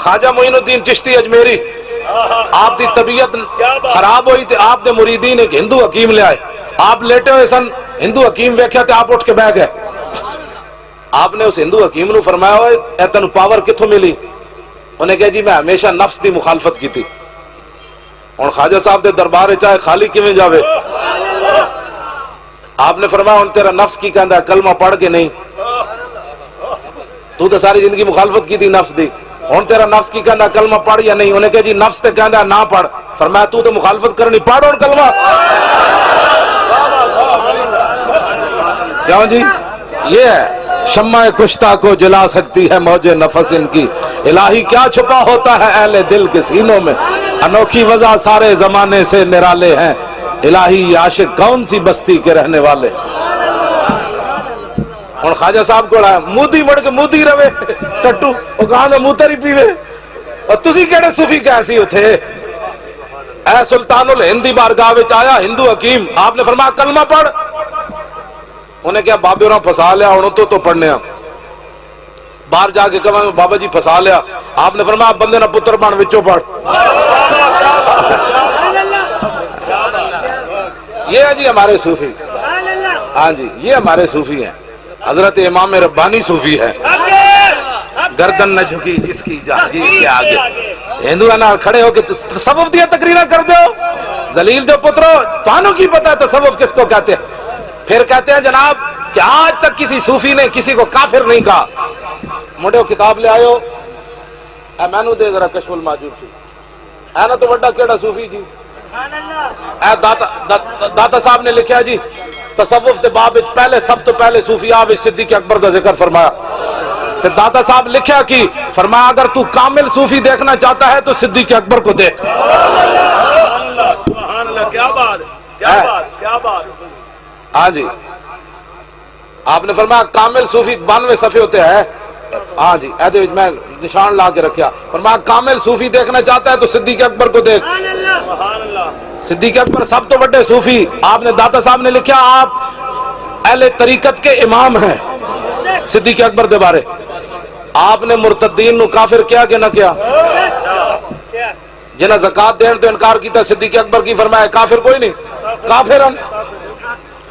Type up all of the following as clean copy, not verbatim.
خواجہ معین الدین چشتی اجمیری، آپ دی طبیعت خراب ہوئی تھی، آپ نے مریدین ایک ہندو حکیم لے آئے، آپ لیٹے ہوئے سن، ہندو حکیم ویکھیا تے آپ اٹھ کے بیٹھ گئے۔ آپ نے اس ہندو حکیم نو فرمایا ہوئے اے تینوں پاور کتھوں ملی؟ انہیں کہا جی میں ہمیشہ نفس دی مخالفت کی تھی، اور خواجہ صاحب دے دربار چاہے خالی کیویں جاوے؟ آپ نے فرمایا ان تیرا نفس کی کہندا ہے کلمہ پڑھ کے نہیں، تو ساری زندگی مخالفت کی تھی نفس دی، ہن تیرا نفس کی کہندا کلمہ پڑھ یا نہیں؟ انہیں کہا جی نفس تے کہندا نہ پڑھ، فرمایا تو مخالفت کرنی، پڑھ اور کلمہ۔ کیوں جی؟ یہ ہے شمع کشتہ کو جلا سکتی ہے موج نفس ان کی، الہی کیا چھپا ہوتا ہے اہل دل کے سینوں میں، انوکھی وضع سارے زمانے سے نرالے ہیں، الہی یہ عاشق کون سی بستی کے رہنے والے۔ اور خواجہ صاحب کو آیا مودی مڑ کے مودی روے ٹٹو وہ کہاں میں موتر ہی پیوے، اور تسی کہڑے صوفی کیسی ہو تھے؟ اے سلطان الہندی بارگاہ وچ آیا ہندو حکیم، آپ نے فرمایا کلمہ پڑھ، انہیں کیا بابے اور پھسا لیا، انہوں تو پڑھنے ہیں، باہر جا کے کہا بابا جی پھسا لیا، آپ نے فرمایا بندے نہ پتر بان وچوں پڑھ۔ یہ ہے جی ہمارے صوفی، ہاں جی یہ ہمارے صوفی ہیں، حضرت امام ربانی صوفی ہے، گردن نہ جھکی جس کی جاگیر کے آگے، ہندوؤں نال کھڑے ہو کے تصوف دیا تقریریں کر دو، ذلیل دو پترو، تانوں کی پتہ ہے تصوف کس کو کہتے ہیں؟ پھر کہتے ہیں جناب کہ آج تک کسی صوفی نے کسی کو کافر نہیں کہا۔ مڈے کتاب لے آئے ہو، اے میں نو دے ذرا کشف الماجوب سی، اے نا تو بڑا کیڑا صوفی جی، اے داتا صاحب نے لکھا جی تصوف دے باب پہلے سب تو پہلے صوفیاء وچ صدیق اکبر دا ذکر فرمایا، تے داتا صاحب لکھا کی فرمایا اگر تو کامل صوفی دیکھنا چاہتا ہے تو صدیق اکبر کو دیکھ۔ سبحان اللہ، کیا بات، کیا بات، کیا بات۔ ہاں جی آپ نے فرمایا کامل صوفی 92 صفحے ہوتے ہیں، ہاں جی ایدے وچ میں نشان لا کے رکھیا، فرمایا کامل صوفی دیکھنا چاہتا ہے تو صدیق اکبر کو دیکھ۔ سبحان اللہ، صدیق اکبر سب تو بڑے صوفی، آپ نے داتا صاحب نے لکھا آپ اہل طریقت کے امام ہیں، صدیق اکبر دے بارے آپ نے مرتدین نو کافر کیا کہ نہ کیا؟ جنہیں زکاة دین تو انکار کیتا صدیق اکبر کی فرمایا کافر کوئی نہیں، کافرن،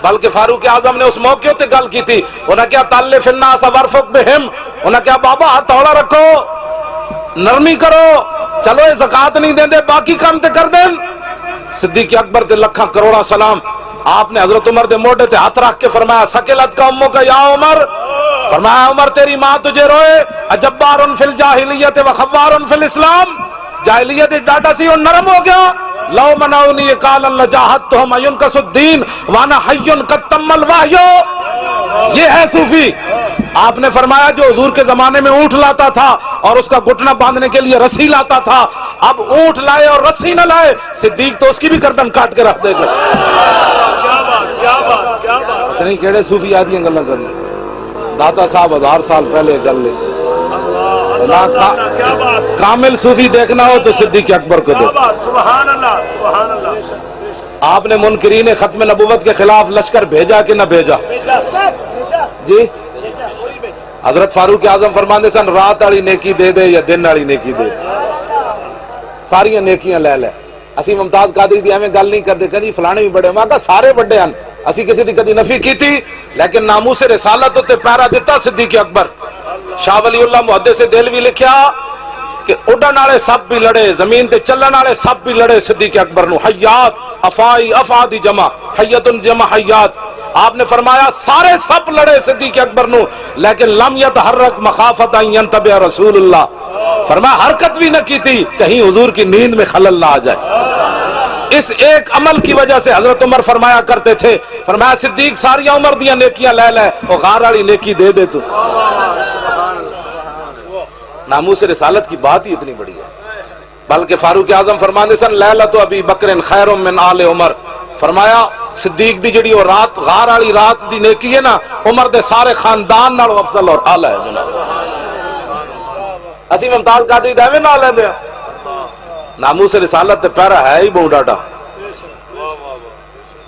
بلکہ فاروق اعظم نے اس موقع تے گل کی تھی، انہاں کیا تالف الناس ورفق بہم، انہاں کیا بابا ہاتھ توڑا رکھو، نرمی کرو، چلو یہ زکاة نہیں دیں دے باقی کام تے کر دیں۔ صدیق اکبر تے لکھاں کروڑا سلام، آپ نے حضرت عمر دے موڈے تے ہاتھ رکھ کے فرمایا سکلت کا امو کا یا عمر، فرمایا عمر تیری ماں تجھے روئے، اجبارن فی الجاہلیت و خوارن فی الاسلام، جاہلیت ڈاٹا سی اور نرم ہو گیا، لو منعونی قالا لجاہدتہم ینکس الدین وانا حی قد تم الوحی۔ یہ ہے صوفی۔ آپ نے فرمایا جو حضور کے زمانے میں اونٹ لاتا تھا اور اس کا گھٹنا باندھنے کے لیے رسی لاتا تھا، اب اونٹ لائے اور رسی نہ لائے، صدیق تو اس کی بھی گردن کاٹ کے رکھ دے گا۔ کیا بات، کیا بات، کیا بات۔ اتنی کیڑے صوفی آدھی ہیں گلہ کرنے، داتا صاحب 1000 سال پہلے گل لے، کیا بات، کامل صوفی دیکھنا ہو تو صدیق اکبر کو کیا دیکھ۔ بات، سبحان اللہ، سبحان اللہ۔ آپ نے منکرین ختم نبوت کے خلاف لشکر بھیجا کہ نہ بھیجا؟ جی حضرت فاروق اعظم فرماندے سن رات والی نیکی دے دے یا دن والی نیکی دے، ساری نیکیاں لے لے۔ اسی ممتاز قادری دی ایویں گل نہیں کردے کدی فلانے بھی بڑے، میں کہا سارے بڑے ہیں، اسی کسی دی کدی نفی کی تھی، لیکن ناموس رسالت تے پیرا دیتا صدیق اکبر۔ شاہ ولی اللہ محدث دہلوی لکھیا کہ اڈن والے سب بھی لڑے، زمین تے چلن والے سب بھی لڑے صدیق اکبر نو، حیات افائی افادی جمع حیتن جمع حیات، آپ نے فرمایا سارے سب لڑے صدیق اکبر نو، لیکن لم یتحرک مخافت ان ینتبہ رسول اللہ، فرمایا حرکت بھی نہ کی تھی کہیں حضور کی نیند میں خلل نہ آ جائے۔ اس ایک عمل کی وجہ سے حضرت عمر فرمایا کرتے تھے، فرمایا صدیق ساری عمر دیا نیکیاں لے لے اور غار والی نیکی دے دے تو۔ ناموس رسالت کی بات ہی اتنی بڑی ہے، بلکہ فاروق اعظم فرماندے سن لیلۃ ابی بکر خیر من آل عمر، فرمایا صدیق دی جڑی وہ رات غار والی رات دی نیکی ہے نا، عمر دے سارے خاندان نال افضل اور اعلی ہے جناب۔ اسی ممتاز قادری دے نہ لیندے ناموس رسالت تے پیرا ہے ہی بہت ڈاڈا،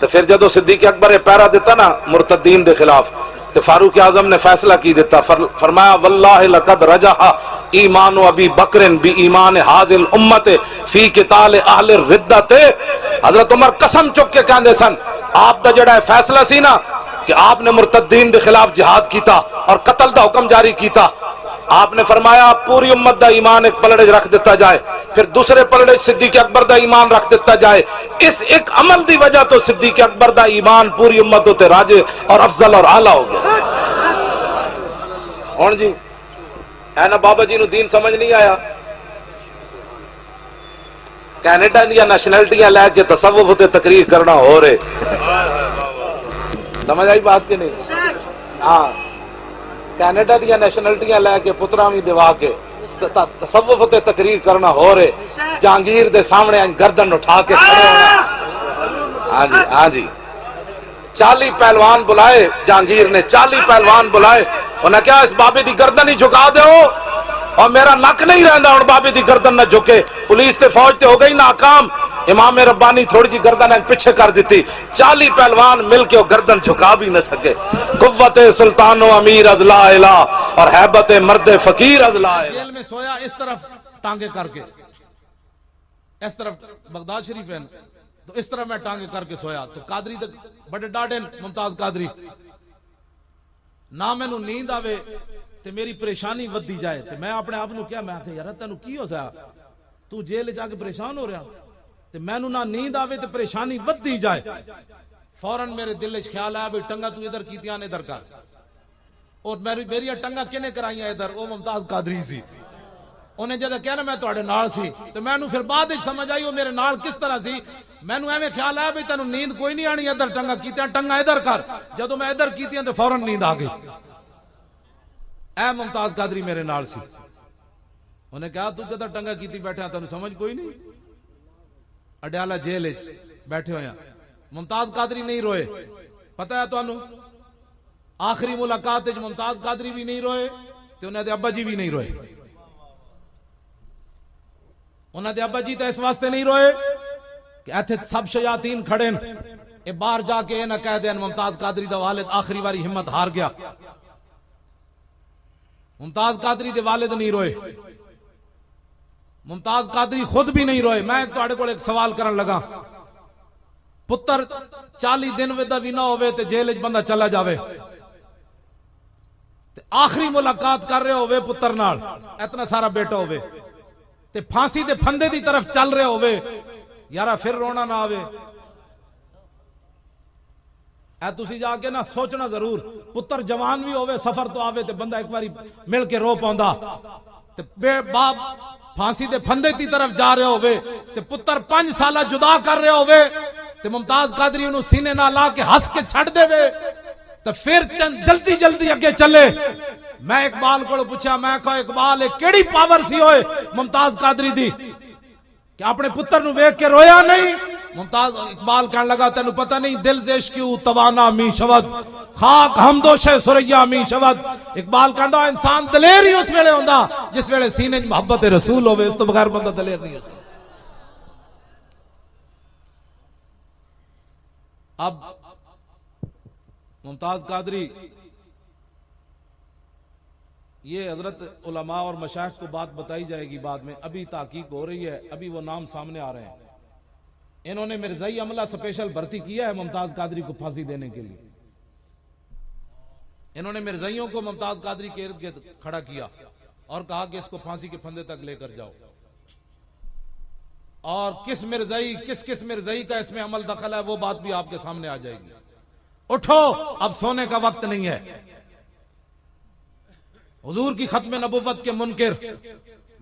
تو پھر جدو صدیق اکبر پیرا دیتا نا مرتدین دے خلاف تو فاروق اعظم نے فیصلہ کی دیتا، فرمایا واللہ لقد رجح ایمان ابی بکر بی ایمان حاضل امت فی قتال اہل الردت۔ حضرت عمر قسم چک کے کہندے سن آپ دا جڑا فیصلہ سی نا کہ آپ نے مرتدین دے خلاف جہاد کیتا اور قتل دا حکم جاری کیتا، آپ نے فرمایا پوری امت دا ایمان ایک پلڑے رکھ دیتا جائے، پھر دوسرے پلڑے صدیق اکبر دا ایمان رکھ دیتا جائے، اس ایک عمل دی وجہ تو صدیق اکبر دا ایمان پوری امت تے راجے اور افضل اور اعلیٰ ہو گیا۔ ہون جی ہے نا بابا جی نو دین سمجھ نہیں آیا، کینیڈا دیا نیشنلٹیاں لے کے تصوف تے تقریر کرنا ہو رہے، سمجھ آئی بات کہ نہیں؟ ہاں کینیڈا دیا نیشنلٹیاں لے کے پترا بھی دیوا کے تصوف تے تقریر کرنا ہو رہے، جہانگیر دے سامنے گردن اٹھا کے کھڑے ہونا۔ ہاں جی ہاں جی 40 پہلوان بلائے جہانگیر نے، 40 پہلوان بلائے، انہیں کیا اس بابے دی گردن ہی جھکا دے ہو، اور میرا نک نہیں رہندا ہن بابے دی گردن نہ جھکے، پولیس تے فوج تے ہو گئی ناکام، امام ربانی تھوڑی جی گردن پیچھے کر دیتی، 40 پہلوان مل کے وہ گردن جھکا بھی نہ سکے۔ قوت سلطان و امیر از لا الہ اور ہیبت مرد فقیر از لا الہ۔ جیل میں سویا اس طرف ٹانگے کر کے، اس طرف بغداد شریف ہے تو اس طرح میں ٹانگے کر کے سویا، تو قادری تے بڑے ڈاڈے ممتاز قادری، نہ مینوں نیند آوے تے میری پریشانی ودی جائے، تے میں اپنے آپ نو کیا، میں کہ یار تینوں کی ہو سیا، تو جیل جا کے پریشان ہو رہا، تے مینوں نہ نیند آوے تے پریشانی ودی جائے، فوراً میرے دل وچ خیال آیا بھی ٹنگا تو ادھر کیتیاں نے ادھر کر، اور میری ٹنگا کنے کرائیاں ادھر، وہ ممتاز قادری سی، انہیں جدہ کہنا میں تواڈے نال سی، تو مینوں پھر بعد وچ سمجھ آئی وہ میرے نال کس طرح سی، مینوں ایویں خیال آیا بھی تینوں نیند کوئی نہیں آنی، ادھر ٹنگا کیتیاں، ٹنگا ادھر کر، جدوں میں ادھر کیتیاں تو فوراً نیند آ گئی۔ اے ممتاز قادری میرے نال سی، انہیں کہا تو کدھر ٹنگا کیتی بیٹھا، تینوں سمجھ کوئی نہیں، اڈیالہ جیل وچ بیٹھے ہویا، ممتاز قادری نہیں روئے، پتہ ہے تانوں آخری ملاقات وچ ممتاز قادری بھی نہیں روئے تے انہاں دے ابا جی بھی نہیں روئے، انہاں دے ابا جی تے اس واسطے نہیں روئے کہ ایتھے سب شیاطین کھڑے ہیں، اے باہر جا کے اے نہ کہہ دین ممتاز قادری دا والد آخری واری ہمت ہار گیا۔ ممتاز قادری دے والد نہیں روئے، ممتاز قادری خود بھی نہیں روئے۔ میں تواڈے کول ایک سوال کرن لگا، پتر 40 دن ودا بھی نہ ہوئے تے جیل وچ بندہ چلا جاوے تے آخری ملاقات کر رہے ہوئے پتر نال، اتنا سارا بیٹا ہوئے تے پھانسی دے پھندے دی طرف چل رہے ہوئے، یارا پھر رونا نہ آوے؟ اے تسی جا کے نہ سوچنا ضرور، پتر جوان بھی ہوئے سفر تو آوے تے بندہ ایک باری مل کے رو پاؤندا، تے باپ پھانسی دے پھندے دی طرف جا رہے ہوئے تے پتر 5 سالہ جدا کر رہے ہوئے تے ممتاز قادری انہوں سینے نہ لا کے ہس کے چھڑ دے وے تے پھر جلدی جلدی اگے چلے۔ میں اقبال کو پوچھا، میں کہا اقبال ایک کیڑی پاور سی ہوئے ممتاز قادری دی کہ اپنے پتر نو ویکھ کے رویا نہیں؟ ممتاز اقبال کہنے لگا تینوں پتہ نہیں دل زیش کیوں توانا می شود، خاک ہمدوش سریا می شود۔ اقبال کہندا انسان دلیر ہی اس ویلے ہوندا جس ویلے سینے محبت رسول ہوئے، اس تو بغیر بندہ دلیر نہیں ہو سکتا۔ اب ممتاز قادری، یہ حضرت علماء اور مشائخ کو بات بتائی جائے گی بعد میں، ابھی تحقیق ہو رہی ہے، ابھی وہ نام سامنے آ رہے ہیں۔ انہوں نے مرزائی عملہ سپیشل بھرتی کیا ہے ممتاز قادری کو پھانسی دینے کے لیے، انہوں نے مرزائیوں کو ممتاز قادری کے ارد گرد کھڑا کیا اور کہا کہ اس کو پھانسی کے پھندے تک لے کر جاؤ، اور کس مرزائی کا اس میں عمل دخل ہے وہ بات بھی آپ کے سامنے آ جائے گی۔ اٹھو، اب سونے کا وقت نہیں ہے۔ حضور کی ختم نبوت کے منکر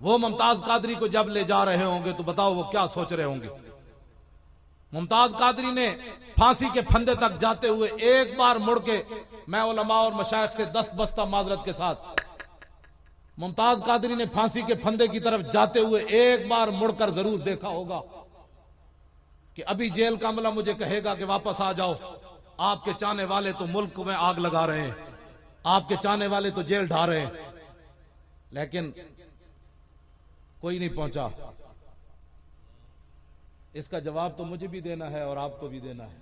وہ ممتاز قادری کو جب لے جا رہے ہوں گے تو بتاؤ وہ کیا سوچ رہے ہوں گے۔ ممتاز قادری نے پھانسی کے پھندے تک جاتے ہوئے ایک بار مڑ کے، میں علماء اور مشائخ سے دست بستہ معذرت کے ساتھ، ممتاز قادری نے پھانسی کے پھندے کی طرف جاتے ہوئے ایک بار مڑ کر ضرور دیکھا ہوگا کہ ابھی جیل کا عملہ مجھے کہے گا کہ واپس آ جاؤ، آپ کے چاہنے والے تو ملک میں آگ لگا رہے ہیں، آپ کے چاہنے والے تو جیل ڈھا رہے ہیں، لیکن کوئی نہیں پہنچا۔ اس کا جواب تو مجھے بھی دینا ہے اور آپ کو بھی دینا ہے۔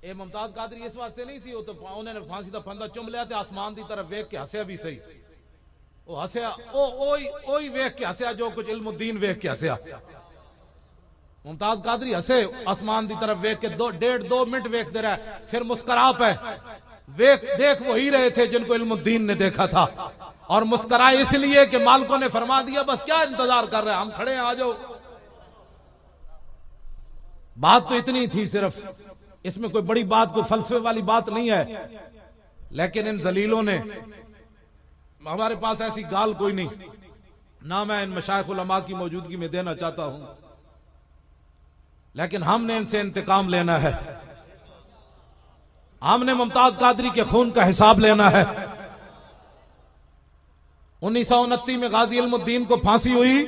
اے ممتاز قادری اس واسطے نہیں سی، وہ تو انہوں نے پھانسی دا پھندا چم لیا تے آسمان دی طرف ویکھ کے ہسیا بھی صحیح، وہ ہسیا اوہی ویکھ کے ہسیا جو کچھ علم الدین ویکھ کے ہسیا۔ ممتاز قادری ہسے آسمان دی طرف ویکھ کے 1.5-2 منٹ ویکھ دے رہا ہے، پھر مسکرا پہ دیکھ وہی رہے تھے جن کو علم الدین نے دیکھا تھا، اور مسکرائے اس لیے کہ مالکوں نے فرما دیا بس کیا انتظار کر رہے ہیں، ہم کھڑے ہیں، آ جاؤ۔ بات تو اتنی تھی صرف، اس میں کوئی بڑی بات، کوئی فلسفے والی بات نہیں ہے، لیکن ان ذلیلوں نے، ہمارے پاس ایسی گال کوئی نہیں، نہ میں ان مشائخ علماء کی موجودگی میں دینا چاہتا ہوں، لیکن ہم نے ان سے انتقام لینا ہے، ہم نے ممتاز قادری کے خون کا حساب لینا ہے۔ 1929 میں غازی علم الدین کو پھانسی ہوئی،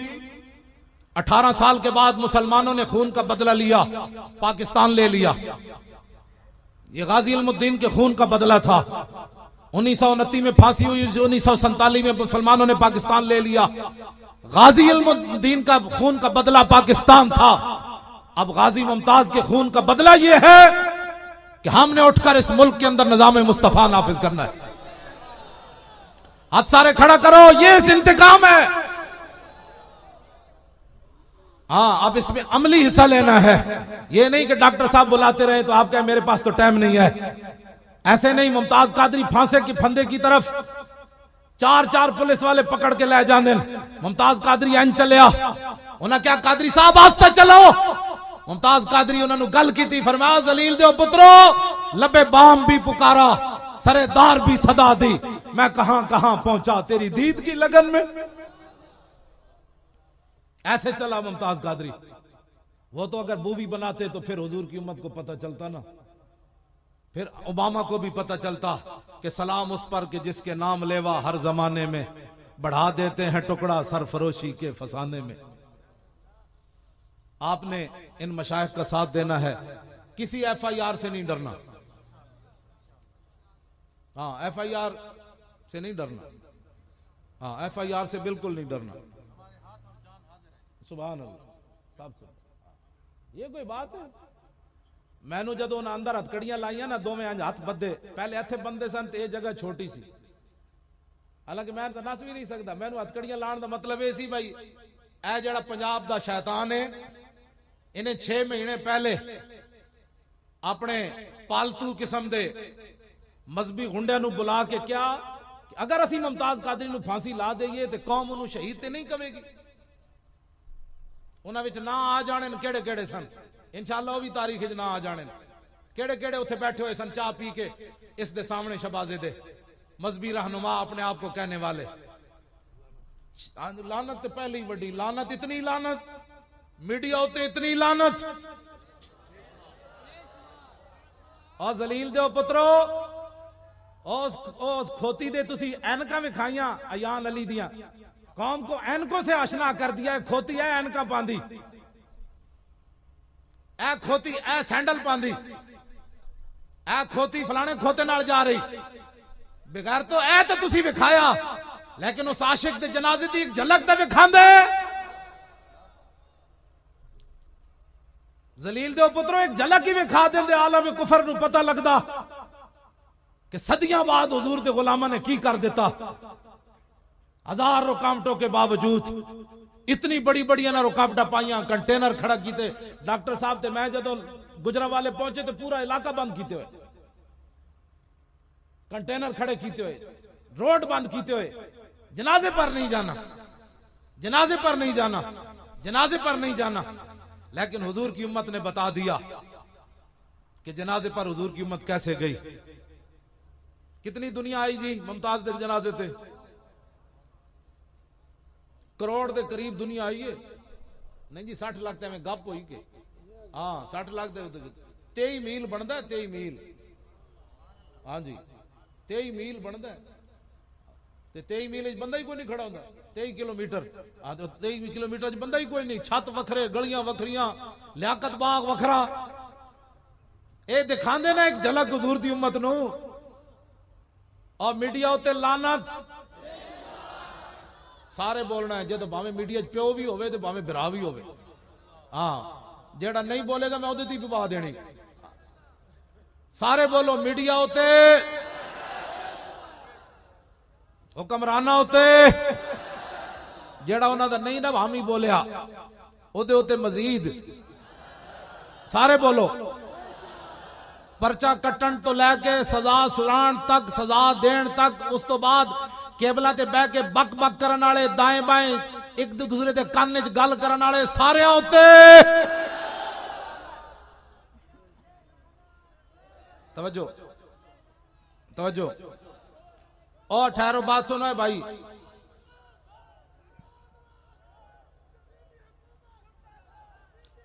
18 سال کے بعد مسلمانوں نے خون کا بدلہ لیا، پاکستان لے لیا، یہ غازی علم الدین کے خون کا بدلہ تھا۔ 1929 میں پھانسی ہوئی، 1947 میں مسلمانوں نے پاکستان لے لیا، غازی علم الدین کا خون کا بدلہ پاکستان تھا۔ اب غازی ممتاز کے خون کا بدلہ یہ ہے کہ ہم نے اٹھ کر اس ملک کے اندر نظام مصطفیٰ نافذ کرنا ہے۔ ہاتھ سارے کھڑا کرو، یہ اس انتقام ہے۔ ہاں، اب اس میں عملی حصہ لینا ہے، یہ نہیں کہ ڈاکٹر صاحب بلاتے رہے تو آپ کہیں میرے پاس تو ٹائم نہیں ہے، ایسے نہیں۔ ممتاز قادری پھانسے کے پھندے کی طرف 4 پولیس والے پکڑ کے لے جاندے، ممتاز قادری این چلیا، انہاں کیا قادری صاحب آستہ چلو، ممتاز قادری انہوں نے گل کی تھی، فرمایا ذلیل دیو پترو، لبے بام بھی پکارا، سرے دار بھی صدا دی، میں کہاں کہاں پہنچا تیری دید کی لگن میں۔ ایسے چلا ممتاز قادری، وہ تو اگر بووی بناتے تو پھر حضور کی امت کو پتہ چلتا نا، پھر اوباما کو بھی پتہ چلتا کہ سلام اس پر کہ جس کے نام لیوا ہر زمانے میں، بڑھا دیتے ہیں ٹکڑا سرفروشی کے فسانے میں۔ آپ نے ان مشائخ کا ساتھ دینا ہے، کسی ایف آئی آر سے نہیں ڈرنا، ہاں ایف آئی آر سے نہیں ڈرنا، ہاں ایف آئی آر سے بالکل نہیں ڈرنا۔ سبحان اللہ صاحب سے یہ کوئی بات ہے؟ میں نے جدو انہاں اندر ہتکڑیاں لائیاں نا، دو میں ہاتھ بدے، پہلے ایتھے بندے سن تے یہ جگہ چھوٹی سی، حالانکہ میں تو نس بھی نہیں سکتا، میں نے ہتکڑیاں لان دا مطلب یہ سی بھائی اے جڑا پنجاب دا شیطان ہے، انہیں 6 مہینے پہلے اپنے پالتو قسم دے مذہبی گنڈے نو بلا کے کیا کہ اگر اسی ممتاز قادری نو پھانسی لا دئیے تو قوم انہوں شہید تے نہیں کہے گی، انہاں وچ نہ آ جانے کیڑے کیڑے سن، انشاءاللہ وہ بھی تاریخ نہ آ جانے کیڑے کیڑے اتھے بیٹھے ہوئے سن چاہ پی کے اس دے سامنے شبازے دے مذہبی رہنما اپنے آپ کو کہنے والے۔ لعنت تے پہلی وڈی لعنت، اتنی لعنت میڈیا ہوتے، اتنی لعنت۔ اور ذلیل دیو پترو، اس کھوتی دے تسی اینکاں وکھائیاں ایان علی دیاں، قوم کو اینکوں سے آشنا کر دیا ہے، کھوتی ہے اینکاں پاندی، اے کھوتی اے سینڈل پاندی، اے کھوتی فلانے کھوتے نال جا رہی، بغیر تو اے تو تسی وکھایا، لیکن اس عاشق دے جنازے دی ایک جھلک تے وکھاندے۔ ذلیل دیو پترو ایک جھلک ہی وکھا دیں دے، عالم کفر نو پتہ لگدا کہ صدیاں بعد حضور دے غلامہ نے کی کر دیتا، 1000 رکاوٹوں کے باوجود اتنی بڑی بڑی انہاں رکاوٹاں پائیاں، کنٹینر کھڑا کیتے، ڈاکٹر صاحب تے میں جدوں گجرا والے پہنچے تو پورا علاقہ بند کیتے ہوئے، کنٹینر کھڑے کیتے ہوئے، روڈ بند کیتے ہوئے، جنازے پر نہیں جانا، جنازے پر نہیں جانا، جنازے پر نہیں جانا۔ لیکن حضور کی امت نے بتا دیا کہ جنازے پر حضور کی امت کیسے گئی۔ کتنی دنیا آئی جی ممتاز دے جنازے تے؟ کروڑ دے قریب دنیا آئی ہے، نہیں جی 60 لاکھ تے میں گپ ہوئی کہ ہاں 60 لاکھ دے 23 میل بندا ہے، 23 میل، ہاں جی 23 میل بندا ہے، تے 23 میل وچ بندہ ہی کوئی نہیں کھڑا ہوندا، 23 کلومیٹر، ہاں تو 23 کلومیٹر وچ بندہ ہی کوئی نہیں، چھت وکھرے، گلیاں وکھریاں، لیاقت باغ وکھرا، اے دکھاندے نا ایک جھلک حضور دی امت نو، اور میڈیا ہوتے لعنت سارے بولنا ہے، جے تو باویں میڈیا پیو بھی ہوئے تو باویں برا بھی ہوئے، ہاں جیڑا نہیں بولے گا میں اودے تی پوا دینی، سارے بولو میڈیا ہوتے حکمرانہ ہوتے جیڑا انہوں دا نہیں نا حامی بولیا او دے ہوتے مزید سارے بولو پرچہ کٹن تو لے کے سزا سنان تک سزا دین تک اس تو بعد کیبلہ تے بہ کے بک بک کرن والے دائیں بائیں ایک دوسرے دے کان وچ گل کرن والے سارے ہوتے توجہ توجہ اور ٹھہرو بات سنو ہے بھائی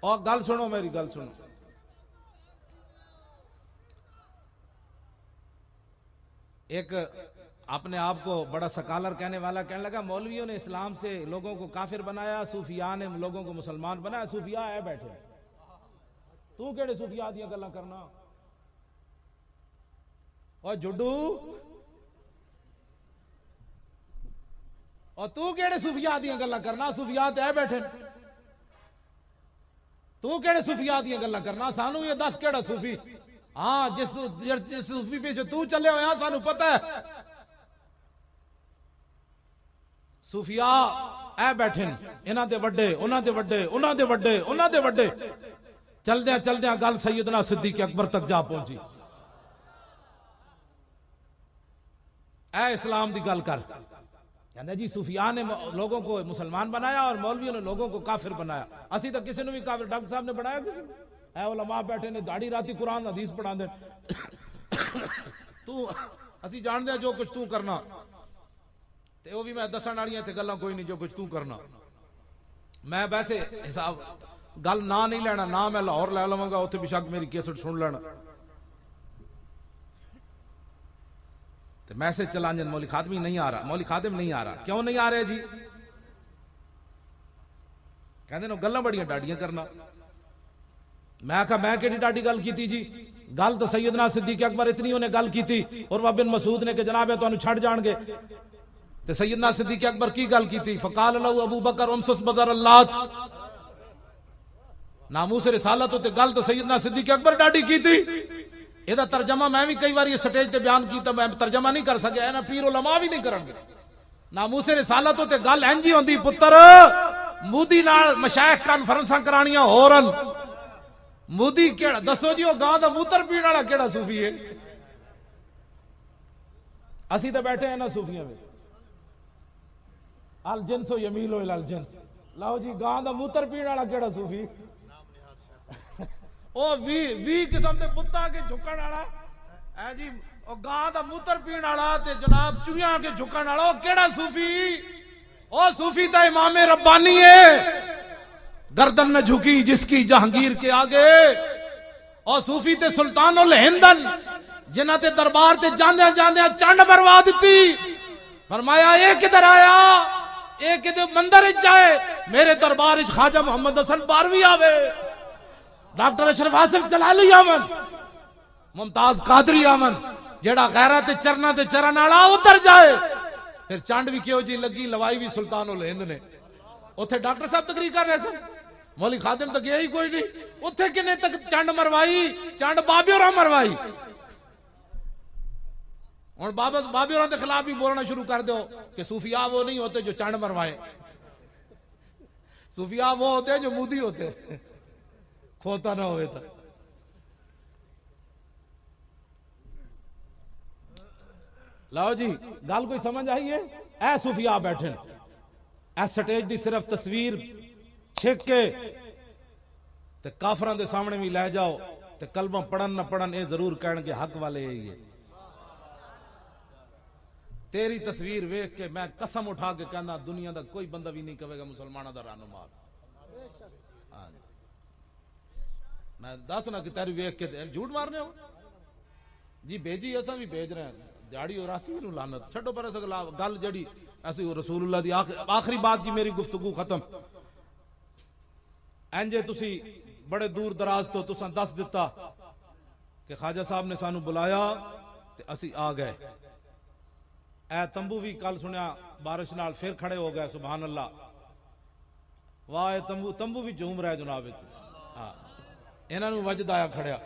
اور گل سنو میری گل سنو ایک اپنے آپ کو بڑا سکالر کہنے والا کہنے لگا مولویوں نے اسلام سے لوگوں کو کافر بنایا صوفیاء نے لوگوں کو مسلمان بنایا صوفیاء ہے بیٹھے تو کیڑے صوفیاء دیا گلاں کرنا اور جڈو اور تو کیڑے صوفیاء دیا گلاں کرنا صوفیاء تے بیٹھے تو کیڑے صوفیاء دیا گلاں کرنا سانو یہ دس کیڑا صوفی ہاں جس صوفی پیچھے تو چلے ہوئے ہاں سانو پتہ ہے صوفیاء اے بیٹھے انہاں دے وڈے انہاں دے وڈے انہاں دے وڈے انہاں دے وڈے چلدیاں گل سیدنا صدیق اکبر تک جا پہنچی اے اسلام دی گل کر کہندے جی صوفیاء نے لوگوں کو مسلمان بنایا اور مولویوں نے لوگوں کو کافر بنایا اسی تو کسی نے بھی کافر ڈاکٹر صاحب نے بنایا کسی نے اے علماء بیٹھے نے داڑھی راتی قرآن حدیث پڑھا دے تو اسی جان دے جو کچھ تو کرنا تے وہ بھی میں دسن والیاں تے گلاں کوئی نہیں جو کچھ تو کرنا میں ویسے حساب گل نہ نہیں لینا نہ میں لاہور لے لواں گا اوتھے بھی شک میری کیسٹ سن لینا تے میسج چلان جن مولوی خادمی نہیں آ رہا مولوی خادم نہیں آ رہا کیوں نہیں آ رہے جی کہندے نو گلاں بڑیاں ڈاڈیاں کرنا میں کہا میں کیڑی ڈاڈی گل کیتی جی گل تو سیدنا صدیق اکبر اتنی انہیں گل کیتی اور وہ بن مسعود نے کہ جناب تو انہوں چھڑ جان گے تے سیدنا صدیق اکبر کی گل کیتی فقال له ابو بکر امسس بزر اللات ناموس رسالت تے گل تو سیدنا صدیق اکبر ڈاڈی کیتی یہ ترجمہ میں بھی کئی بار یہ سٹیج تے بیان کیتا میں ترجمہ نہیں کر سکیا ہے نا پیر علماء بھی نہیں کرن گے ناموس رسالت تے گل انجی ہوندی پتر مودی نال مشائخ کانفرنساں کرانیاں ہورن مودی کیڑا دسو جی وہ گاں دا موتر پین والا کیڑا صوفی ہے اسی تے بیٹھے ہیں نا صوفیاں میں الجنس یمیل الی الجنس لاؤ جی گاں دا موتر پین والا کیڑا صوفی او وی قسم دے بتاں کے جھکن والا اے جی او گاں دا موتر پین والا تے جناب چوہیاں کے جھکن والا او کیڑا صوفی او صوفی تے امام ربانی ہے گردن نہ جھکی جس کی جہانگیر کے آگے اور صوفی تے سلطان الہندن جنہ تے دربار تے جاندیاں جاندیاں چنڈ بروا دیتی فرمایا اے کدھر آیا اے کدھر مندر اچ جائے میرے دربار اچ خواجہ محمد حسن باروی آوے ڈاکٹر اشرف آصف جلالی آمن ممتاز قادری آمن جیڑا غیرت تے چرنا تے چرن والا اتر جائے پھر چنڈ بھی کیوں جی لگی لوائی بھی سلطان الہند نے اوتھے ڈاکٹر صاحب تقریر کر رہے سن مولوی خادم تک یہی کوئی نہیں اوتھے کنے تک چنڈ مروائی چنڈ بابے اور مروائی اور بابے اور دے خلاف بھی بولنا شروع کر دو کہ صوفیاء وہ نہیں ہوتے جو چنڈ مروائے صوفیاء وہ ہوتے جو مودی ہوتے کھوتا نہ ہوئے تھا لاؤ جی گل کوئی سمجھ آئی ہے اے صوفیاء بیٹھے اے سٹیج دی صرف تصویر چھک کے تے کافراں دے سامنے بھی لے جاؤ تے کلمہ پڑھن نہ پڑھن اے ضرور کہن کے حق والے یہی ہے تیری تصویر ویکھ کے میں قسم اٹھا کے کہنا دنیا دا کوئی بندہ بھی نہیں کہے گا مسلمانہ دا رہنما میں دسنا کہ تیری ویکھ کے جھوٹ مارنے ہو جی بھیجی ایسا بھی بھیج رہے ہیں جاڑی اور راستی نو لعنت چھڈو پر گل جڑی ایسی رسول اللہ دی آخری بات جی میری گفتگو ختم انجے تسی بڑے دور دراز تو تساں دس دیتا کہ خواجہ صاحب نے سانو بلایا تے اسی آ گئے اے تمبو بھی کل سنیا بارش نال پھر کھڑے ہو گئے سبحان اللہ واہ تمبو بھی جھوم رہا ہے جناب ہاں انہاں نو وجد آیا کھڑیا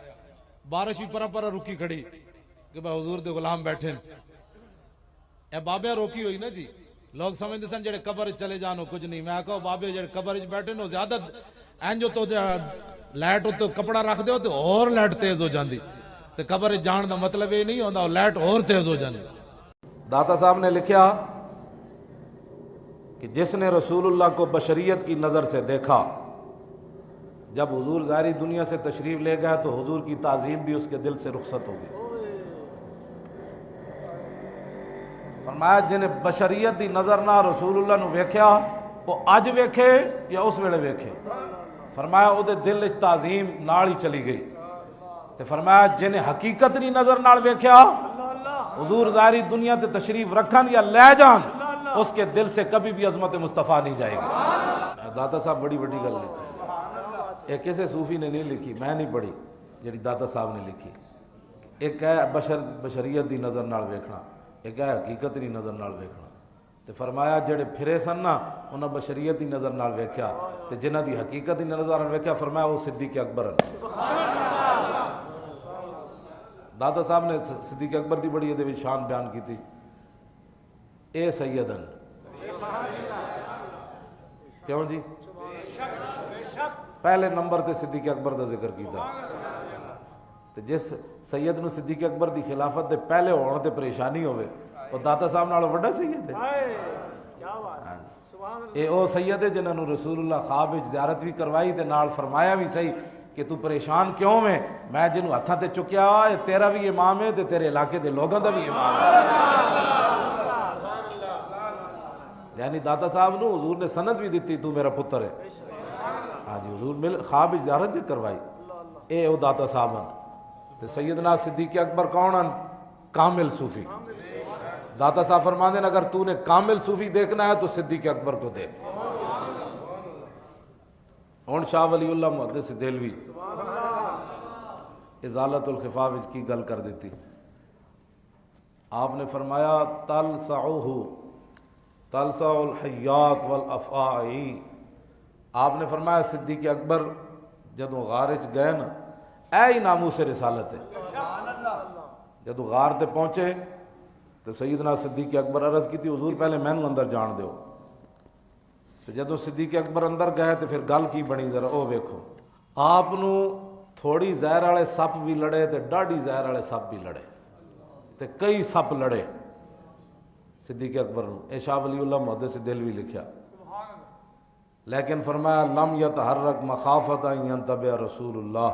بارش بھی پرا پرا رکی کھڑی کہ بھائی حضور دے غلام بیٹھے اے بابے روکی ہوئی نا جی. لوگ سمجھتے سن جڑے قبر چلے جانو کچھ نہیں. میں کہو بابے جڑے قبر بیٹھے نو زیادہ اینجو تو لائٹ تو کپڑا رکھ دیو تو اور لائٹ تیز ہو جاندی تے قبر جان دا مطلب یہ نہیں ہوندا لائٹ اور تیز ہو جاندی. داتا صاحب نے لکھا کہ جس نے رسول اللہ کو بشریت کی نظر سے دیکھا، جب حضور ظاہری دنیا سے تشریف لے گیا تو حضور کی تعظیم بھی اس کے دل سے رخصت ہو گئی. فرمایا جنہیں بشریت دی نظر نہ رسول اللہ نو ویکھیا وہ اج ویکھے یا اس ویلے ویکھے، فرمایا او دے دل وچ تعظیم نال ہی چلی گئی. تے فرمایا جنہیں حقیقت دی نظر نال ویکھیا حضور ظاہری دنیا تے تشریف رکھن یا لے جان اس کے دل سے کبھی بھی عظمت مصطفیٰ نہیں جائے گی. داتا صاحب بڑی بڑی گل لکھی، یہ کسی صوفی نے نہیں لکھی، میں نہیں پڑھی جڑی داتا صاحب نے لکھی. ایک ہے بشریت دی نظر نال ویکھنا، ایک ہے حقیقت دی نظر نال ویکھنا. تے فرمایا جڑے پھرے سن نا انہاں بشریت دی نظر نال ویکھیا تے جنہاں دی حقیقت دی نظر نال ویکھیا فرمایا وہ صدیق اکبر ہیں. داتا صاحب نے صدیق اکبر دی بڑی یہ شان بیان کی تھی. اے سیدن کیوں جی پہلے نمبر تے صدیق اکبر دا ذکر کیتا. تے جس سید نو صدیق اکبر دی خلافت دے پہلے ہون تے پریشانی ہوئے وہ داتا صاحب نال وڈا سید ہے. اے او سید ہے جنہاں نو رسول اللہ خواب وچ زیارت بھی کروائی تے نال فرمایا بھی صحیح کہ تو پریشان کیوں ہے، میں جنوں ہتھاں تے چکیا اے تیرا بھی امام ہے تے تیرے علاقے دے لوگاں دا بھی امام ہے. یعنی داتا صاحب نو حضور نے سند بھی دیتی تو میرا پتر ہے. ہاں جی حضور مل خواب وچ زیارت کروائی. اے او داتا صاحب ہیں. تے سیدنا صدیق اکبر کون ہیں؟ کامل صوفی. داتا صاحب فرماندے ہیں اگر تو نے کامل صوفی دیکھنا ہے تو صدیق اکبر کو دیکھ. ہن شاہ ولی اللہ محدث دہلوی ازالت الخفا وچ کی گل کر دیتی. آپ نے فرمایا تلسع الحیات والافاعی. آپ نے فرمایا صدیق اکبر جدوں غار وچ گئے نا اے ہی ناموس رسالت ہے. جدوں غار تے پہنچے تو سیدنا صدیق اکبر عرض کی تھی حضور پہلے مینوں اندر جان دیو. تو جدوں صدیق اکبر اندر گئے تو پھر گل کی بنی ذرا او ویکھو. آپ نو تھوڑی زہر والے سپ بھی لڑے تے ڈاڈی زہر والے سپ بھی لڑے تے کئی سپ لڑے صدیق اکبر نو. اے شاہ ولی اللہ محدث دہلوی لکھیا. لیکن فرمایا لم یتحرک مخافت ان ینتبہ رسول اللہ.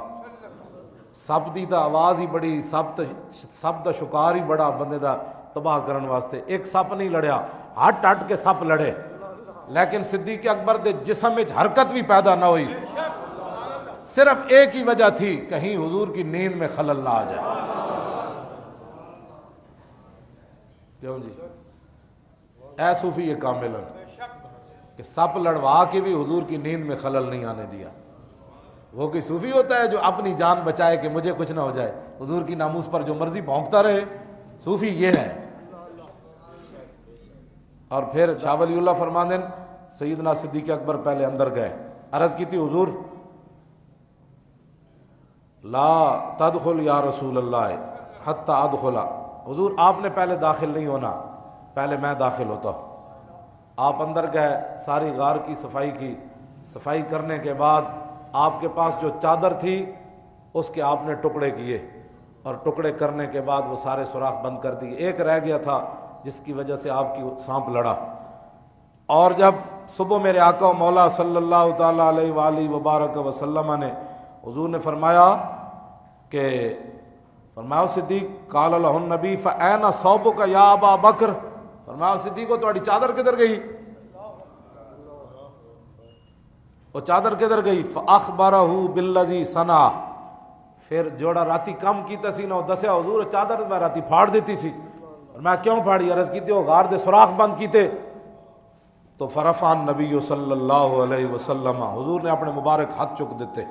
سپ دی تا آواز ہی بڑی، سپ دا شکار ہی بڑا بندے دا تباہ کرن واسطے. ایک سپ نہیں لڑیا، ہٹ ہٹ کے سپ لڑے لیکن صدیق اکبر دے جسم وچ حرکت بھی پیدا نہ ہوئی. صرف ایک ہی وجہ تھی کہیں حضور کی نیند میں خلل نہ آ جائے. کیوں جی اے صوفی یہ کامل ہیں کہ سپ لڑوا کے بھی حضور کی نیند میں خلل نہیں آنے دیا. وہ کوئی صوفی ہوتا ہے جو اپنی جان بچائے کہ مجھے کچھ نہ ہو جائے، حضور کی ناموس پر جو مرضی بھونکتا رہے. صوفی یہ ہے. اور پھر شاہ ولی اللہ فرماندے سیدنا صدیق اکبر پہلے اندر گئے، عرض کی تھی حضور لا تدخل یا رسول اللہ حتی ادخلا. حضور آپ نے پہلے داخل نہیں ہونا، پہلے میں داخل ہوتا ہوں. آپ اندر گئے، ساری غار کی صفائی کرنے کے بعد آپ کے پاس جو چادر تھی اس کے آپ نے ٹکڑے کیے اور ٹکڑے کرنے کے بعد وہ سارے سوراخ بند کر دیے. ایک رہ گیا تھا جس کی وجہ سے آپ کی سانپ لڑا. اور جب صبح میرے آقا و مولا صلی اللہ تعالیٰ علیہ وآلہ وبارک وسلم نے حضور نے فرمایا کہ فرمایا صدیق قال له النبی فأین ثوبک یا ابا بکر. فرمایا صدیق کو تہاڈی چادر کدھر گئی؟ وہ چادر کدھر گئی؟ فاخبرہ بالذی صنع. پھر جوڑا راتی کم کیتا سی نہ دسیا حضور چادر میں راتی پھاڑ دیتی سی. اور میں کیوں پھاڑی؟ عرض کیتے وہ غار دے سوراخ بند کیتے. تو فرفع النبی صلی اللہ علیہ وسلم، حضور نے اپنے مبارک ہاتھ چک دیتے.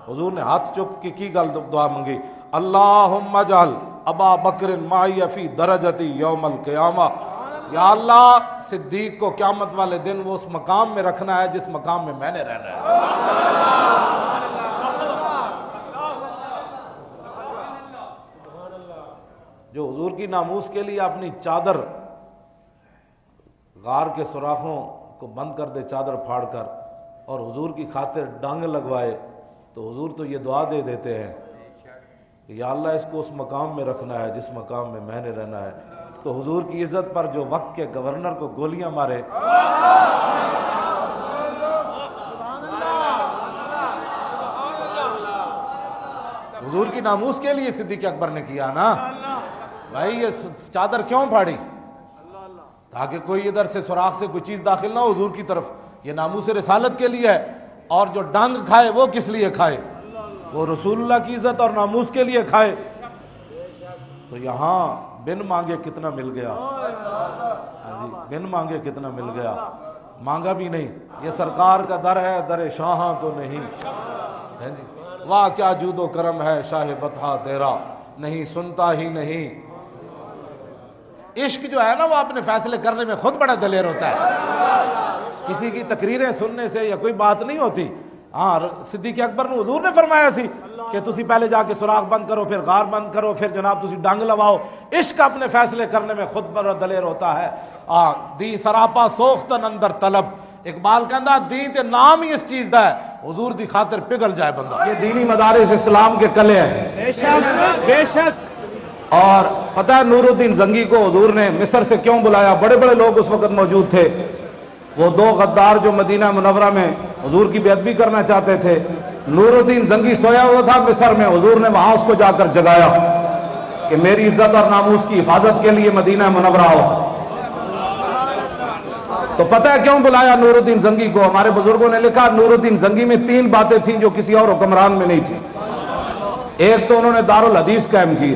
حضور نے ہاتھ چک کی گل دعا منگی، اللہم اجعل ابا بکر معی فی درجتی یوم القیامہ. یا اللہ صدیق کو قیامت والے دن وہ اس مقام میں رکھنا ہے جس مقام میں میں نے رہنا ہے. حضور کی ناموس کے لیے اپنی چادر غار کے سوراخوں کو بند کر دے چادر پھاڑ کر اور حضور کی خاطر ڈانگ لگوائے، تو حضور تو یہ دعا دے دیتے ہیں کہ یا اللہ اس کو اس مقام میں رکھنا ہے جس مقام میں میں نے رہنا ہے۔ تو حضور کی عزت پر جو وقت کے گورنر کو گولیاں مارے، حضور کی ناموس کے لیے صدیق اکبر نے کیا نا بھائی، یہ چادر کیوں پھاڑی؟ تاکہ کوئی ادھر سے سوراخ سے کوئی چیز داخل نہ ہو حضور کی طرف۔ یہ ناموس رسالت کے لیے ہے، اور جو ڈانگ کھائے وہ کس لیے کھائے؟ وہ رسول اللہ کی عزت اور ناموس کے لیے کھائے۔ تو یہاں بن مانگے کتنا مل گیا، بن مانگے کتنا مل گیا، مانگا بھی نہیں۔ یہ سرکار کا در ہے، در شاہاں تو نہیں ہے جی۔ واہ کیا جود و کرم ہے شاہ بطحہ تیرا، نہیں سنتا ہی نہیں۔ عشق جو ہے نا وہ اپنے فیصلے کرنے میں خود بڑا دلیر ہوتا ہے، کسی کی تقریریں سننے سے یا کوئی بات نہیں ہوتی۔ ہاں صدیق اکبر نے حضور نے فرمایا سی کہ تسی پہلے جا کے سوراخ بند کرو، پھر غار بند کرو، پھر جناب تسی ڈنگ لواؤ۔ عشق اپنے فیصلے کرنے میں خود بڑا دلیر ہوتا ہے۔ دی سراپا سوختن اندر طلب، اقبال کہندا دین تے نام ہی اس چیز دا ہے، حضور دی خاطر پگھل جائے بندہ۔ یہ دینی مدارس اسلام کے کلے ہیں، بے شک بے شک۔ اور پتہ ہے نور الدین زنگی کو حضور نے مصر سے کیوں بلایا؟ بڑے بڑے لوگ اس وقت موجود تھے، وہ دو غدار جو مدینہ منورہ میں حضور کی بے ادبی کرنا چاہتے تھے۔ نور الدین زنگی سویا ہوا تھا مصر میں، حضور نے وہاں اس کو جا کر جگایا کہ میری عزت اور ناموس کی حفاظت کے لیے مدینہ منورہ ہو۔ تو پتہ ہے کیوں بلایا نور الدین زنگی کو؟ ہمارے بزرگوں نے لکھا نور الدین زنگی میں 3 باتیں تھیں جو کسی اور حکمران میں نہیں تھی۔ ایک تو انہوں نے دارالحدیث قائم کی،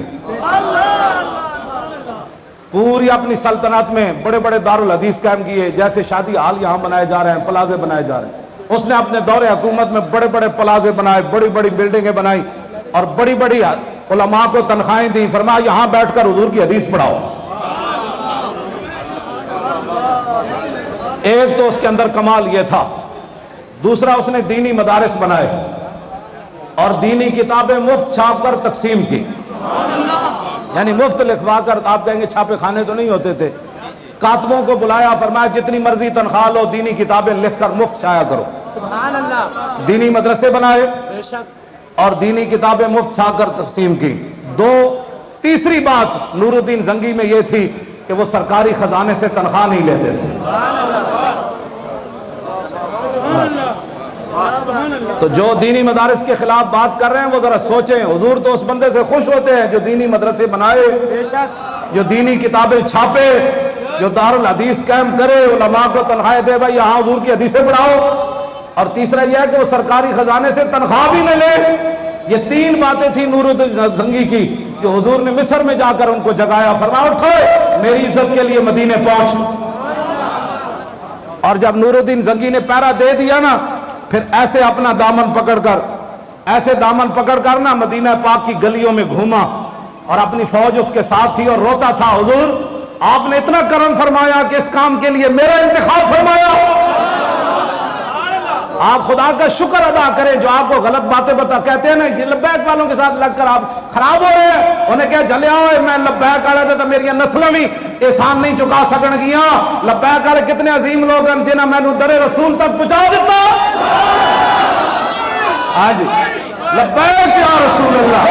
پوری اپنی سلطنت میں بڑے بڑے دارالحدیث قائم کیے، جیسے شادی ہال یہاں بنائے جا رہے ہیں، پلازے بنائے جا رہے ہیں۔ اس نے اپنے دور حکومت میں بڑے بڑے پلازے بنائے، بڑی بڑی بلڈنگیں بنائی، اور بڑی بڑی علماء کو تنخواہیں دی، فرمایا یہاں بیٹھ کر حضور کی حدیث پڑھاؤ۔ ایک تو اس کے اندر کمال یہ تھا۔ دوسرا اس نے دینی مدارس بنائے اور دینی کتابیں مفت چھاپ کر تقسیم کی، یعنی مفت لکھوا کر۔ آپ کہیں گے چھاپے خانے تو نہیں ہوتے تھے؟ کاتبوں کو بلایا، فرمایا جتنی مرضی تنخواہ لو، دینی کتابیں لکھ کر مفت شائع کرو۔ سبحان اللہ۔ دینی مدرسے بنائے بے شک۔ اور دینی کتابیں مفت چھا کر تقسیم کی۔ تیسری بات نور الدین زنگی میں یہ تھی کہ وہ سرکاری خزانے سے تنخواہ نہیں لیتے تھے۔ تو جو دینی مدارس کے خلاف بات کر رہے ہیں وہ ذرا سوچیں، حضور تو اس بندے سے خوش ہوتے ہیں جو دینی مدرسے بنائے، بے شک۔ جو دینی کتابیں چھاپے، جو دارالحدیث قائم کرے، علماء کو تنخواہیں دے، بھائی یہاں حضور کی حدیثیں پڑھاؤ۔ اور تیسرا یہ ہے کہ وہ سرکاری خزانے سے تنخواہ بھی نہ لے۔ یہ 3 باتیں تھیں نور الدین زنگی کی جو حضور نے مصر میں جا کر ان کو جگایا، فرمایا اٹھو میری عزت کے لیے مدینے پہنچ۔ اور جب نور الدین زنگی نے پہرا دے دیا نا، پھر ایسے اپنا دامن پکڑ کر نا مدینہ پاک کی گلیوں میں گھوما، اور اپنی فوج اس کے ساتھ تھی اور روتا تھا، حضور آپ نے اتنا کرم فرمایا کہ اس کام کے لیے میرا انتخاب فرمایا۔ آپ خدا کا شکر ادا کریں جو آپ کو غلط باتیں کہتے ہیں نا، یہ لبیک والوں کے ساتھ لگ کر آپ خراب ہو رہے ہیں۔ انہیں کہا جلیا ہوئے میں لبیک آ رہا تھا، میری نسلیں بھی احسان نہیں چکا سکن گیا۔ لبیک والے کتنے عظیم لوگ ہیں جنہیں میں نے در رسول تک پہنچا دیتا۔ آج لبیک یا رسول اللہ،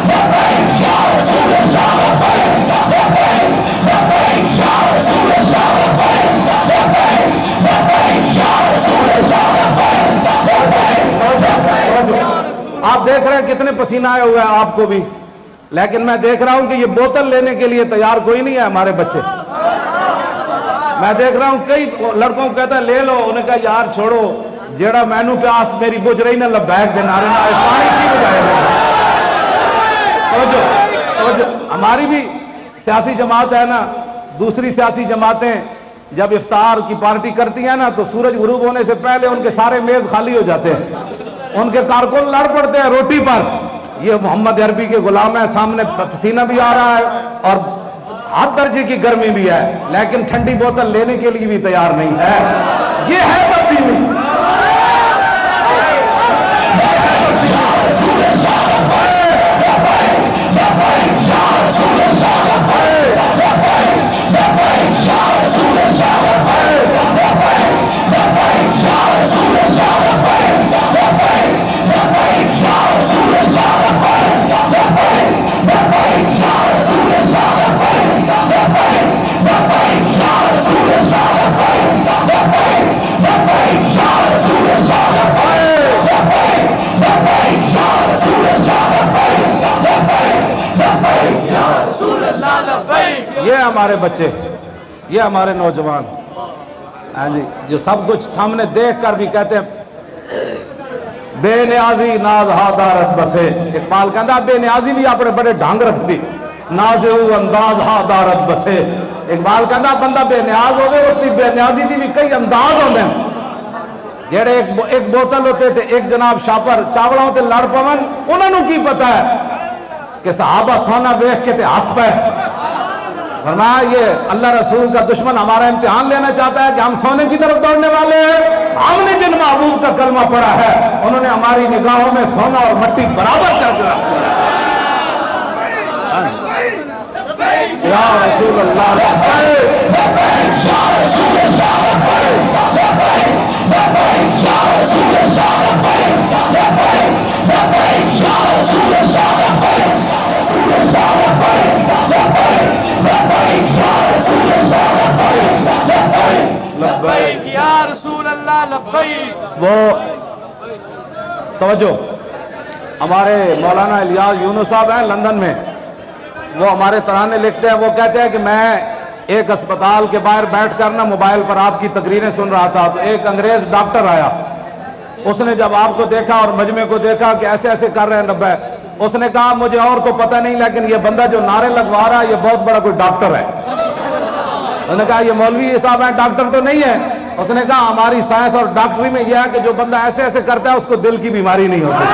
لبیک یا رسول اللہ، لبیک یا رسول اللہ، لبیک یا رسول اللہ۔ آپ دیکھ رہے ہیں کتنے پسینہ آئے ہوئے ہیں آپ کو بھی، لیکن میں دیکھ رہا ہوں کہ یہ بوتل لینے کے لیے تیار کوئی نہیں ہے ہمارے بچے۔ میں دیکھ رہا ہوں کئی لڑکوں کو کہتا ہے لے لو، انہیں کہا یار چھوڑو، جیڑا مینو پیاس میری بجھ رہی نا لبیک دے نعرے نہ پانی کی بجائے تو ہماری بھی سیاسی جماعت ہے نا، دوسری سیاسی جماعتیں جب افطار کی پارٹی کرتی ہیں نا تو سورج غروب ہونے سے پہلے ان کے سارے میز خالی ہو جاتے ہیں، ان کے کارکن لڑ پڑتے ہیں روٹی پر۔ یہ محمد عربی کے غلام ہے، سامنے پسینہ بھی آ رہا ہے اور ہر درجے کی گرمی بھی ہے، لیکن ٹھنڈی بوتل لینے کے لیے بھی تیار نہیں ہے۔ یہ ہے بدبینی۔ رسول اللہ ہمارے بچے، یہ ہمارے نوجوان، ہاں جی، جو سب کچھ سامنے دیکھ کر بھی کہتے ہیں بے نیازی ناز ہادارت بسے. اقبال کہتا بے نیازی بھی اپنے بڑے ڈھنگ رکھتی، ناز انداز ہادارت بسے. اقبال کہتا بندہ بے نیاز ہوگے، اس کی بے نیازی دی بھی کئی انداز ہوتے ہیں. جڑے ایک بوتل ہوتے تھے، ایک جناب شاپر چاوڑوں تے لڑ پون، انہوں نے کی پتا ہے کہ صحابہ سونا دیکھ کے تے ہنس پے. فرمایا یہ اللہ رسول کا دشمن ہمارا امتحان لینا چاہتا ہے کہ ہم سونے کی طرف دوڑنے والے ہیں. ہم نے جن محبوب کا کلمہ پڑھا ہے انہوں نے ہماری نگاہوں میں سونا اور مٹی برابر کر دیا. یا رسول اللہ، یا رسول اللہ، وہ توجہ، ہمارے مولانا الیاس یونس صاحب ہیں لندن میں، وہ ہمارے ترانے لکھتے ہیں. وہ کہتے ہیں کہ میں ایک اسپتال کے باہر بیٹھ کر نا موبائل پر آپ کی تقریریں سن رہا تھا، تو ایک انگریز ڈاکٹر آیا. اس نے جب آپ کو دیکھا اور مجمع کو دیکھا کہ ایسے ایسے کر رہے ہیں نبے، اس نے کہا مجھے اور تو پتہ نہیں لیکن یہ بندہ جو نعرے لگوا رہا ہے یہ بہت بڑا کوئی ڈاکٹر ہے. انہوں نے کہا یہ مولوی صاحب ہیں، ڈاکٹر تو نہیں ہے. اس نے کہا ہماری سائنس اور ڈاکٹری میں یہ ہے کہ جو بندہ ایسے ایسے کرتا ہے اس کو دل کی بیماری نہیں ہوتی.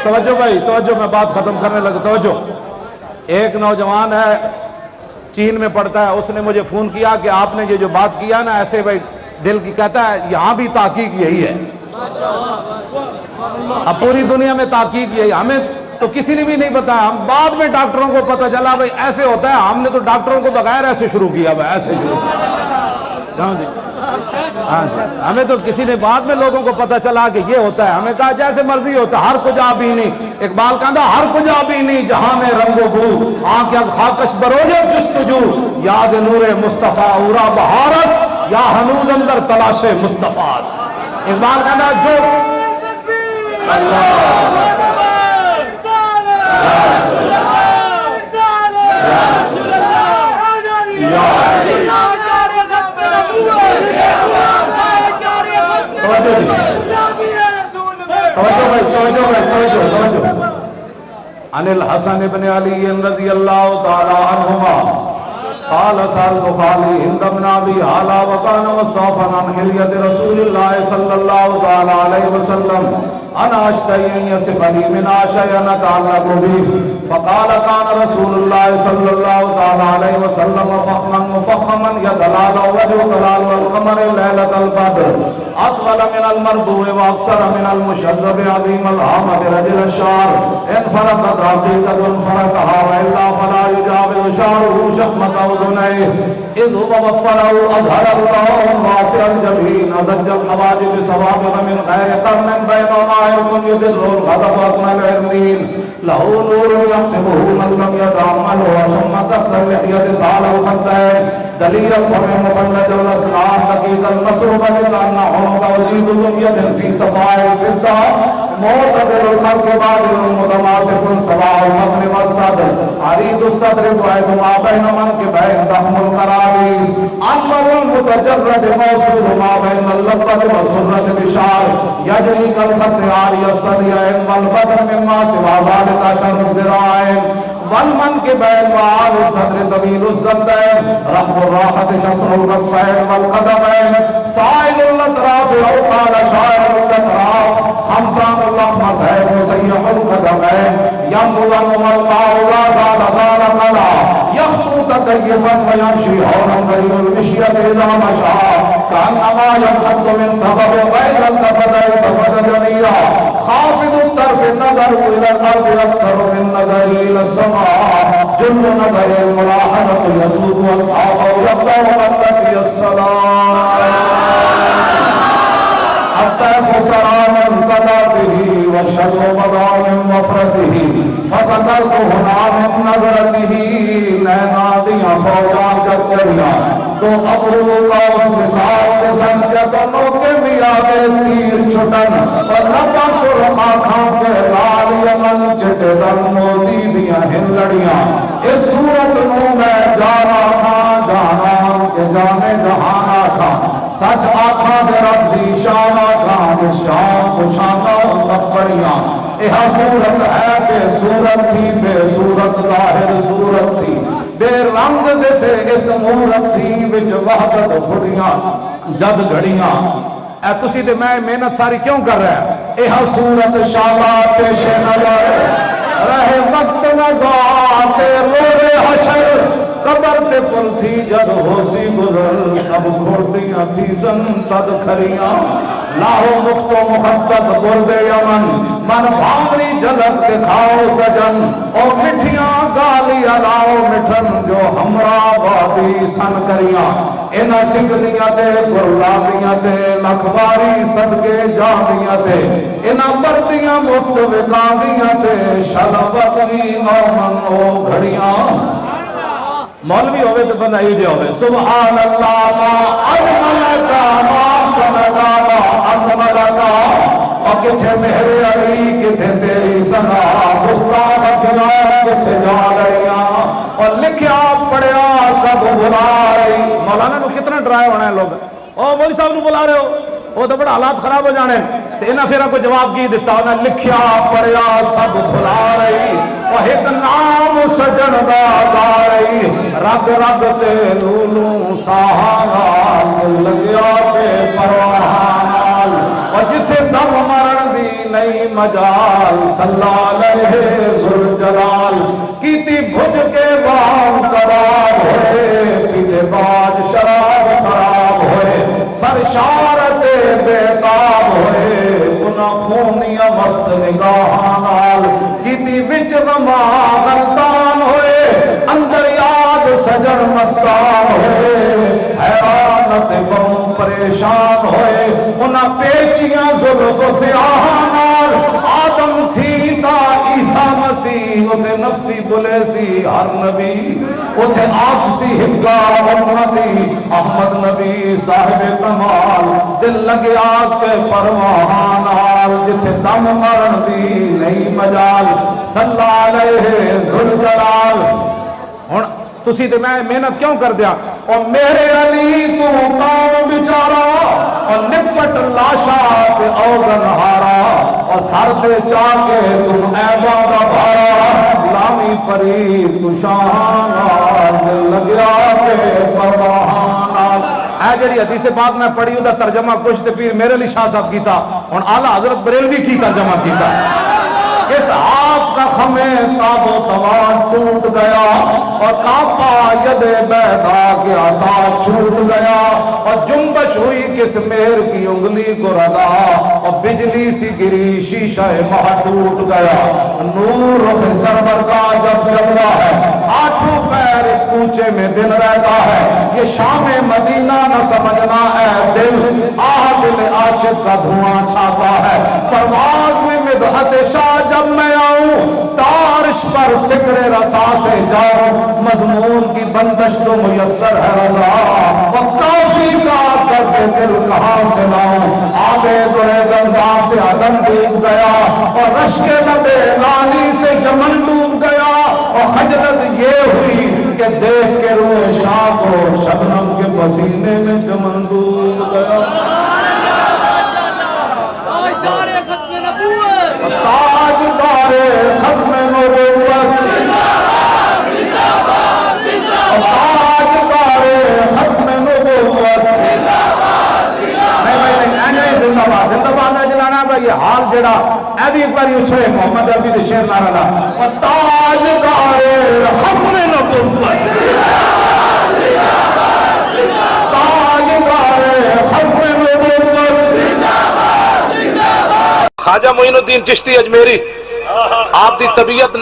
توجہ بھائی، توجہ، میں بات ختم کرنے لگا. توجہ، ایک نوجوان ہے چین میں پڑھتا ہے، اس نے مجھے فون کیا کہ آپ نے یہ جو بات کیا نا ایسے بھائی دل کی، کہتا ہے یہاں بھی تحقیق یہی ہے. اب پوری دنیا میں تحقیق یہی، ہمیں تو کسی نے بھی نہیں بتایا. ہم بعد میں ڈاکٹروں کو پتہ چلا بھائی ایسے ہوتا ہے. ہم نے تو ڈاکٹروں کو بغیر ایسے شروع کیا بھائی، ایسے شروع کیا جی. ہاں جی، ہمیں تو کسی نے بعد میں لوگوں کو پتہ چلا کہ یہ ہوتا ہے. ہمیں کہا جیسے مرضی ہوتا ہے، ہر کجا بھی نہیں. اقبال کہتا ہر کجا بھی نہیں جہاں میں رنگ و بو، آنکھ از خاکش بروجہ جستجو، یاد نور مصطفیٰ اورا بہارت، یا ہنوز اندر تلاش مصطفیٰ. اقبال کہتا جو عن الحسن بن علی رضی اللہ تعالی عنہما قال سألت خالي هند بن أبي هالة وكان وصافا عن حلية رسول الله صلى الله تعالى عليه وسلم أنا أشتهي أن يصفني من شيئا أتعلق به فقال كان رسول الله صلى الله تعالى عليه وسلم فخما مفخما يتلالى وجه تلال والقمر ليلة البدر أطول من المربوع وأكثر من المشذب عظيم الهامة رجل الشعر إن فرقت حقيقة فرقها وإلا فلا يجاوز شعره شحمة أذنيه إذ هو وفره أظهر الله واسع الجبين زج الحواجب سوابغ من غير قرن بينهما يكون يدر الغضب أثنى العرنين له نور يحسبه من لم يتأمل وشم كسر لحية سال الخدين دليل الفم مفلج الأسنان لقيت المسروبة لأن عنق وزيد دمية في صفاء الفضة معتبر الخلق بادر متماسك سواء المغن والصدر عريض الصدر بعيد ما بين منكبين ضخم القرابيس أنور المتجرد موصول ما بين اللبة والسرة بشعر يجري كالخط عالي الصديين والبدر مما سوى ذلك شر الذراعين والمنكبين وعالي الصدر طويل الزبدين رحم الراحة شصر الكفين والقدمين سائل الاطراف او قال شاعر الاطراف خمسان اللحم سیب سیح القدمین ینظلم والماء لا زال زال قلا یخطو تکیفا وینشی حولا قریب المشیت اذا مشا کانما یخط من سبب غیر التفت التفت جنیا خافض الطرف النظر الى الارض اکثر من نظر الى السماء جل نظر الملاحظة يسوق اصحابه يبدأ ومتقي الصلاة الطرف سرى من قدرته والشجر مضى من وفرته فسكرت هنا من نظرته نینا دیا فوجان چچریا تو ابرو کا اس مثال کے سنگ دونوں کے میادے تیر چھٹن اور ربا شرخا کھان کے لال یمن چٹے دن موتی دیا ہلڑیاں اس صورت نو میں جانا کھان جانا کہ جانے جہانا کھان سچ آکھاں دے رب دی شان آکھاں شان خوشانہ سب بڑیاں یہ صورت ہے کہ صورت تھی بے صورت ظاہر صورت تھی بے رنگ دے سے اس مورت تھی وچ وحدت پھڑیاں جد گھڑیاں اے تسی دے میں محنت ساری کیوں کر رہا ہے یہ صورت شالا پیش نظر رہے وقت نظار روز حشر قبر تے پل تھی جد ہوسی گزر سب کھوٹیاں تھی سن تد کھریاں لاہو مخت و مخطط گرد یمن من بھامری جلد دکھاؤ سجن اور مٹھیاں گالی الاؤ مٹھن جو ہمراہ بادی سن کریاں انہ سکھدیاں تے گرلادیاں تے لکھواری صدقے جاندیاں تے انہ بردیاں مفت وکاندیاں تے شلبت بھی آمن او گھڑیاں مولوی ہوئے تو بندہ ہی جو ہوئے سبحان اللہ ما اجملکا ما سمکا ما اجملکا اور کتھے مہر علی کتھے تیری سنا مستاق اکھیان کتھے جا رہیاں اور لکھیا پڑیا سب بلا رہی مولانا نو کتنا ڈرائے ہونا ہے لوگ او مولی صاحب نو بلا رہے ہو وہ تو بڑا حالات خراب ہو جانے تو انہاں پھر کو جواب کی دیتا انہاں لکھیا پڑیا سب بھلا رہی وہ ایک نام سجن دا گا رہی رگ رگ تے لولوں ساہانال لگیا پہ پروانال اور جتھے دم مرن دی نئی مجال صلی علیہ ذوالجلال کیتی بھج کے وام کباب ہوئے پیتے باج شراب خراب ہوئے سرشارت بیتاب ہوئے انہاں خونیاں مست نگاہانال کیتی وچ غما غلطان ہوئے اندر یاد سجن مستان ہوئے حیرانت بہم پریشان ہوئے انہاں پیچیاں ظلف سیاہانال آدم تھی تا عیسیٰ مسیح اتھے نفسی بلے سی ہر نبی اتھے آپ سی ہگا امتی احمد نبی صاحب کمال دل لگے آگ کے پروانال جتھے دم مرن دی نئی مجال صلی علیہ ذوالجلال ہن تسی تے میں محنت کیوں کر دیا اور میرے علی تو کام بیچارا اور نپٹ لاشا تے اوگن ہارا اور سر دے چاکے تم ایبا دا بھارا لامی پری تو شاہانا دل لگیا پہ پروانال اے جڑی حدیث پاک میں پڑھی دا ترجمہ کچھ تے پیر میرے لیے شاہ صاحب کیتا اور اعلیٰ حضرت بریلوی کی ترجمہ کیتا اس آپ کا خمیں تاب و توان ٹوٹ گیا اور کافا ید بیدا کے عصا چھوٹ گیا اور جنبش ہوئی کس مہر کی انگلی کو رضا اور بجلی سی گری شیشہ ماہ ٹوٹ گیا نور رخ سرور کا جب جلوہ ہے آٹھوں پیر اس کوچے میں دل رہتا ہے یہ شام مدینہ نہ سمجھنا اے دل دل عاشق کا دھواں چھاتا ہے پرواز میں مدحت شاہ جب میں آؤں تارش پر فکر رسا سے جاؤں مضمون کی بندش تو میسر ہے رضا وہ کافی کا کرتے دل کہاں سے لاؤں آگے درے گنگا سے عدم ڈوب گیا اور رشک نبے لانی سے یمن ڈوب گیا اور خجلت یہ ہوئی کہ دیکھ کے روح شاہ کو شبنم کے پسینے میں چمن ڈوب گیا تاج دارے ختم نبوت تاج دارے ختم نبوت تعالی و تاجدار ختم نبوت خواجہ معین الدین چشتی اجمیری آپ دی طبیعت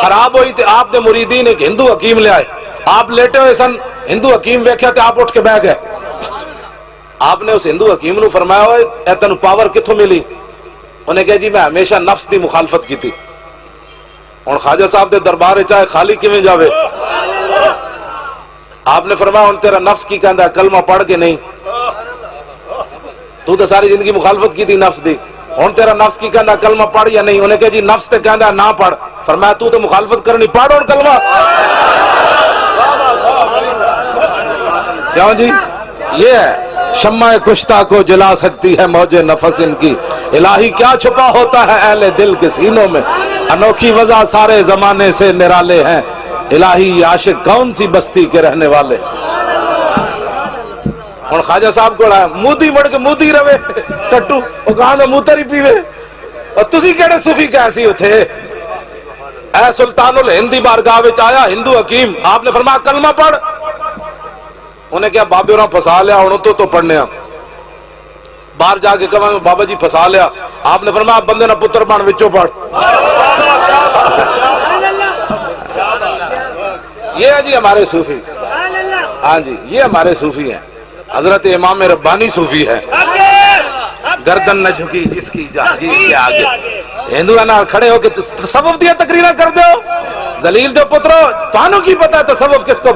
خراب ہوئی تھی، آپ نے مریدین ایک ہندو حکیم لے آئے، آپ لیٹے ہوئے سن، ہندو حکیم ویکھیا تے آپ اٹھ کے بیٹھ گئے۔ آپ نے اس ہندو حکیم نو فرمایا ہوئے اے تینوں پاور کتھوں ملی؟ انہیں کہا جی میں ہمیشہ نفس دی مخالفت کی تھی، اور خواجہ صاحب دے دربار چاہے خالی کیویں جاوے؟ آپ نے فرمایا ہن تیرا نفس کی کہندا کلمہ پڑھ کے نہیں، تو ساری زندگی مخالفت کی تھی نفس دی، ہن تیرا نفس کی کہندا کلمہ پڑھ یا نہیں؟ انہیں کہا جی نفس تے کہندا نہ پڑھ، فرمایا تو مخالفت کرنی، پڑھ اور کلمہ۔ کیوں جی؟ یہ ہے شمع کشتہ کو جلا سکتی ہے موج نفس ان کی، الہی کیا چھپا ہوتا ہے اہل دل کے سینوں میں، انوکھی وضع سارے زمانے سے نرالے ہیں، الہی یہ عاشق کون سی بستی کے رہنے والے۔ اور خواجہ صاحب کو آیا مودی مڑ کے مودی روے ٹٹو وہ کہاں میں موتر ہی پیوے، اور تسی کہڑے صوفی کیسی ہو تھے؟ اے سلطان الہندی بارگاہ وچ آیا ہندو حکیم، آپ نے فرمایا کلمہ پڑھ، انہیں کیا بابے اور پھسا لیا، انہوں تو پڑھنے ہیں، باہر جا کے کہا بابا جی پھسا لیا، آپ نے فرمایا بندے نہ پتر بان وچوں پڑھ۔ یہ ہے جی ہمارے صوفی، ہاں جی یہ ہمارے صوفی ہیں، حضرت امام ربانی صوفی ہے، گردن نہ جھکی جس کی جاگیر کے آگے، ہندو نہ کھڑے ہو کے تصوف دیا تقریرہ کر دو، ذلیل دو پترو، تانوں کی پتہ ہے تصوف کس کو